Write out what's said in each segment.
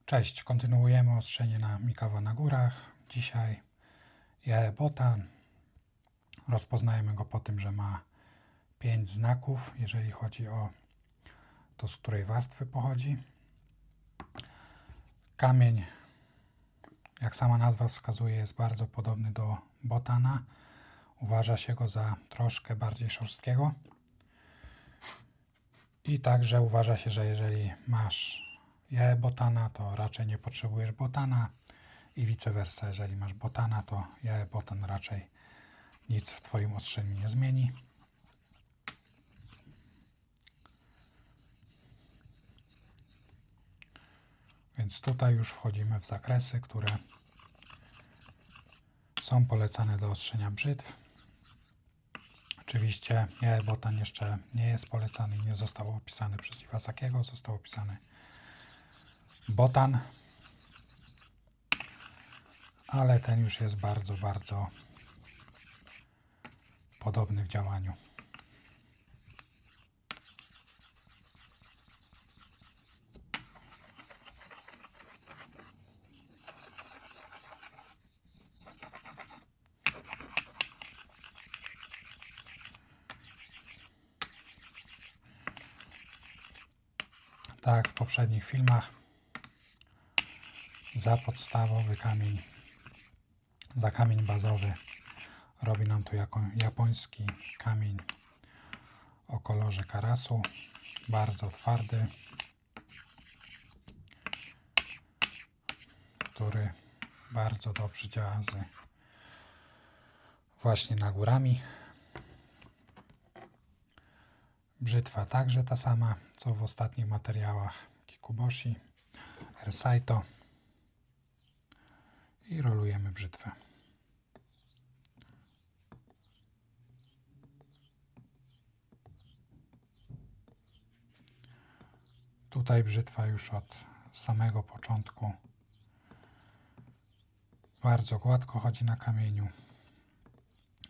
Cześć, kontynuujemy ostrzenie na Mikawa na górach. Dzisiaj jaebotan. Rozpoznajemy go po tym, że ma 5 znaków, jeżeli chodzi o to, z której warstwy pochodzi. Kamień, jak sama nazwa wskazuje, jest bardzo podobny do botana. Uważa się go za troszkę bardziej szorstkiego. I także uważa się, że jeżeli masz jaebotana, to raczej nie potrzebujesz botana i vice versa. Jeżeli masz botana, to jaebotan raczej nic w Twoim ostrzeniu nie zmieni. Więc tutaj już wchodzimy w zakresy, które są polecane do ostrzenia brzytw. Oczywiście jaebotan jeszcze nie jest polecany i nie został opisany przez Iwasakiego, został opisany botan, ale ten już jest bardzo, bardzo podobny w działaniu. Tak jak w poprzednich filmach, za podstawowy kamień, za kamień bazowy robi nam tu japoński kamień o kolorze karasu, bardzo twardy, który bardzo dobrze działa właśnie nagórami. Brzytwa także ta sama, co w ostatnich materiałach Kikuboshi, Ersaito. I rolujemy brzytwę. Tutaj brzytwa już od samego początku bardzo gładko chodzi na kamieniu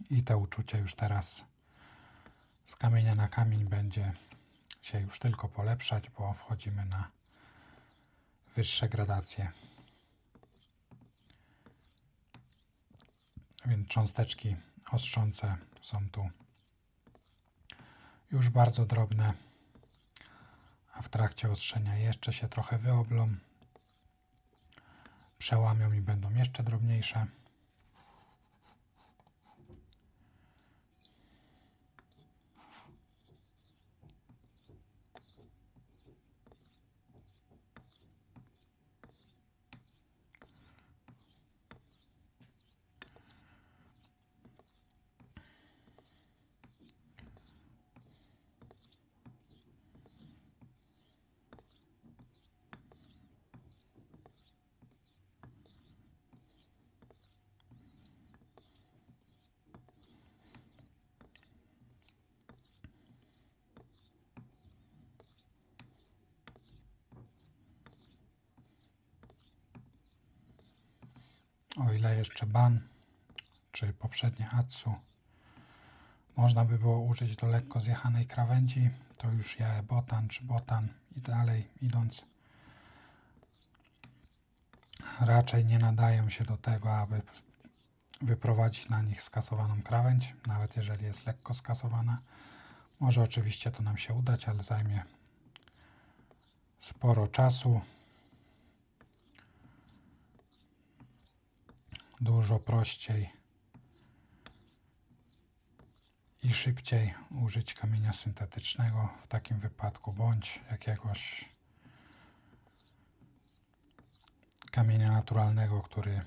i to uczucie już teraz z kamienia na kamień będzie się już tylko polepszać, bo wchodzimy na wyższe gradacje. Więc cząsteczki ostrzące są tu już bardzo drobne, a w trakcie ostrzenia jeszcze się trochę wyoblą, przełamią i będą jeszcze drobniejsze. O ile jeszcze ban czy poprzednie Atsu można by było użyć do lekko zjechanej krawędzi, to już jaebotan czy botan i dalej idąc raczej nie nadają się do tego, aby wyprowadzić na nich skasowaną krawędź, nawet jeżeli jest lekko skasowana. Może oczywiście to nam się udać, ale zajmie sporo czasu. Dużo prościej i szybciej użyć kamienia syntetycznego w takim wypadku, bądź jakiegoś kamienia naturalnego, który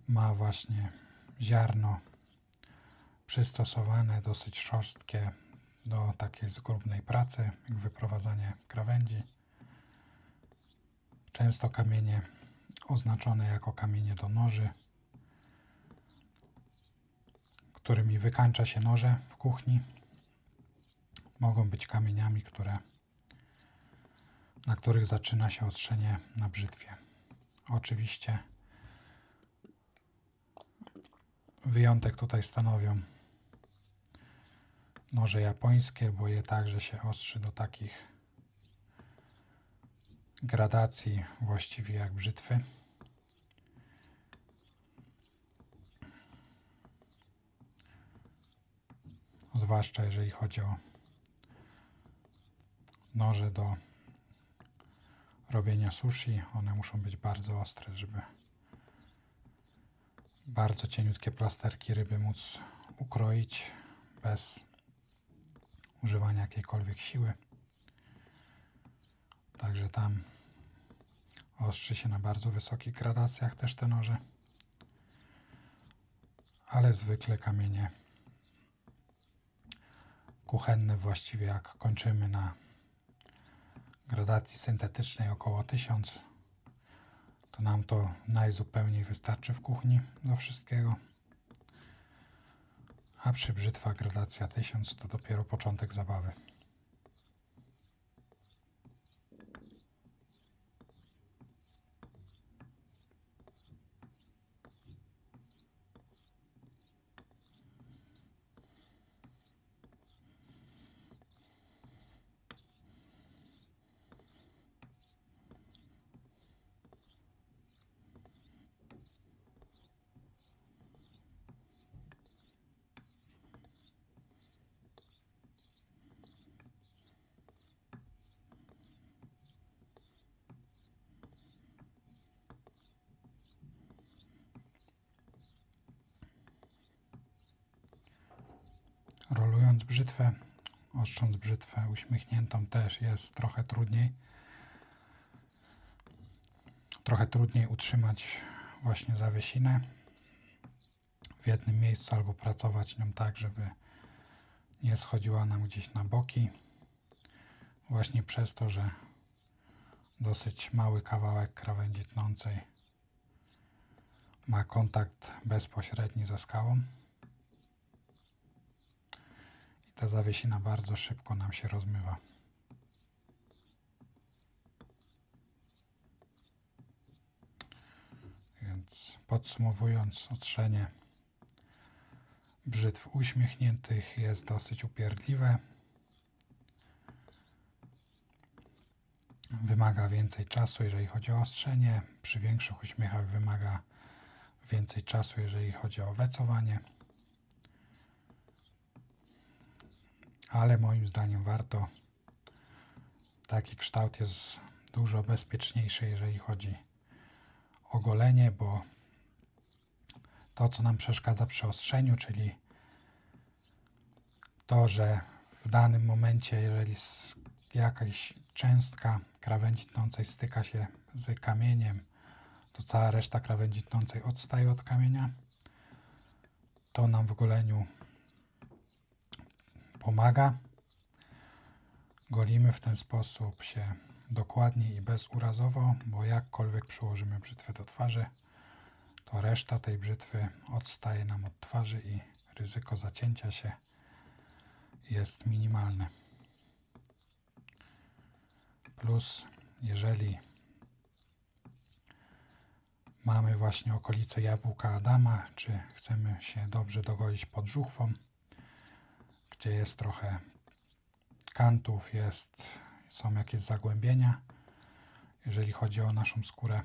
ma właśnie ziarno przystosowane, dosyć szorstkie do takiej zgrubnej pracy, jak wyprowadzanie krawędzi. Często kamienie oznaczone jako kamienie do noży, którymi wykańcza się noże w kuchni, mogą być kamieniami, na których zaczyna się ostrzenie na brzytwie. Oczywiście wyjątek tutaj stanowią noże japońskie, bo je także się ostrzy do takich gradacji właściwie jak brzytwy. Zwłaszcza jeżeli chodzi o noże do robienia sushi. One muszą być bardzo ostre, żeby bardzo cieniutkie plasterki ryby móc ukroić bez używania jakiejkolwiek siły. Także tam ostrzy się na bardzo wysokich gradacjach też te noże. Ale zwykle kamienie kuchenne właściwie jak kończymy na gradacji syntetycznej około 1000, to nam to najzupełniej wystarczy w kuchni do wszystkiego. A przy brzytwach gradacja 1000 to dopiero początek zabawy. Rolując brzytwę, ostrząc brzytwę uśmiechniętą też jest trochę trudniej. Trochę trudniej utrzymać właśnie zawiesinę w jednym miejscu albo pracować nią tak, żeby nie schodziła nam gdzieś na boki. Właśnie przez to, że dosyć mały kawałek krawędzi tnącej ma kontakt bezpośredni ze skałą. I ta zawiesina bardzo szybko nam się rozmywa. Więc podsumowując, ostrzenie brzytw uśmiechniętych jest dosyć upierdliwe. Wymaga więcej czasu, jeżeli chodzi o ostrzenie. Przy większych uśmiechach wymaga więcej czasu, jeżeli chodzi o wecowanie. Ale moim zdaniem warto. Taki kształt jest dużo bezpieczniejszy, jeżeli chodzi o golenie, bo to, co nam przeszkadza przy ostrzeniu, czyli to, że w danym momencie, jeżeli jakaś cząstka krawędzi tnącej styka się z kamieniem, to cała reszta krawędzi tnącej odstaje od kamienia. To nam w goleniu pomaga. Golimy w ten sposób się dokładnie i bezurazowo, bo jakkolwiek przyłożymy brzytwę do twarzy, to reszta tej brzytwy odstaje nam od twarzy i ryzyko zacięcia się jest minimalne. Plus, jeżeli mamy właśnie okolice jabłka Adama, czy chcemy się dobrze dogolić pod żuchwą, gdzie jest trochę kantów, są jakieś zagłębienia, jeżeli chodzi o naszą skórę,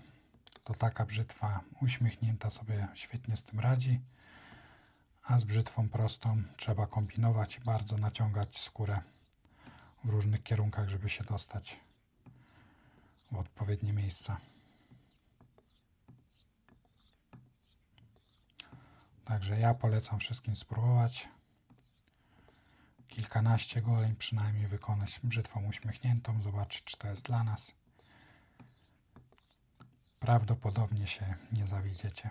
to taka brzytwa uśmiechnięta sobie świetnie z tym radzi, a z brzytwą prostą trzeba kombinować i bardzo naciągać skórę w różnych kierunkach, żeby się dostać w odpowiednie miejsca. Także ja polecam wszystkim spróbować. Kilkanaście goleń przynajmniej wykonać brzytwą uśmiechniętą, zobaczyć, czy to jest dla nas. Prawdopodobnie się nie zawiedziecie.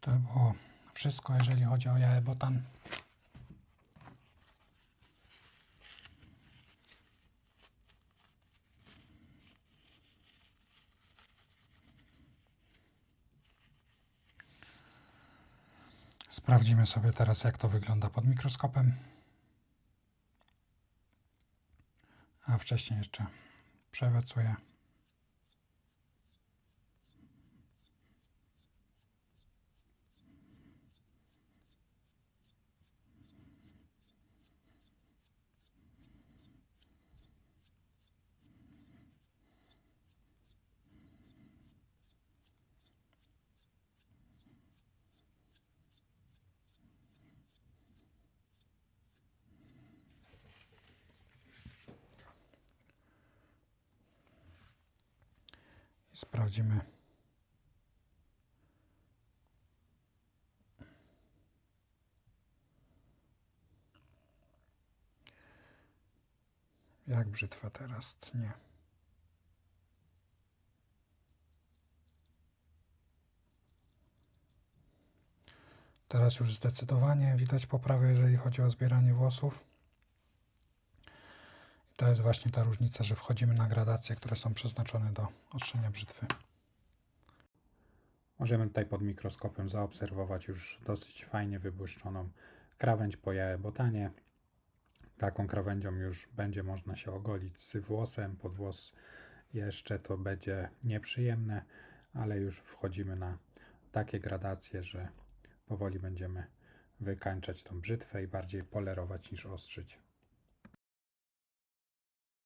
To było wszystko, jeżeli chodzi o jajebotan. Sprawdzimy sobie teraz, jak to wygląda pod mikroskopem. A wcześniej jeszcze przewecuję. I sprawdzimy, jak brzytwa teraz tnie. Teraz już zdecydowanie widać poprawę, jeżeli chodzi o zbieranie włosów. I to jest właśnie ta różnica, że wchodzimy na gradacje, które są przeznaczone do ostrzenia brzytwy. Możemy tutaj pod mikroskopem zaobserwować już dosyć fajnie wybłyszczoną krawędź po jajebotanie. Taką krawędzią już będzie można się ogolić z włosem. Pod włos jeszcze to będzie nieprzyjemne, ale już wchodzimy na takie gradacje, że powoli będziemy wykańczać tą brzytwę i bardziej polerować niż ostrzyć.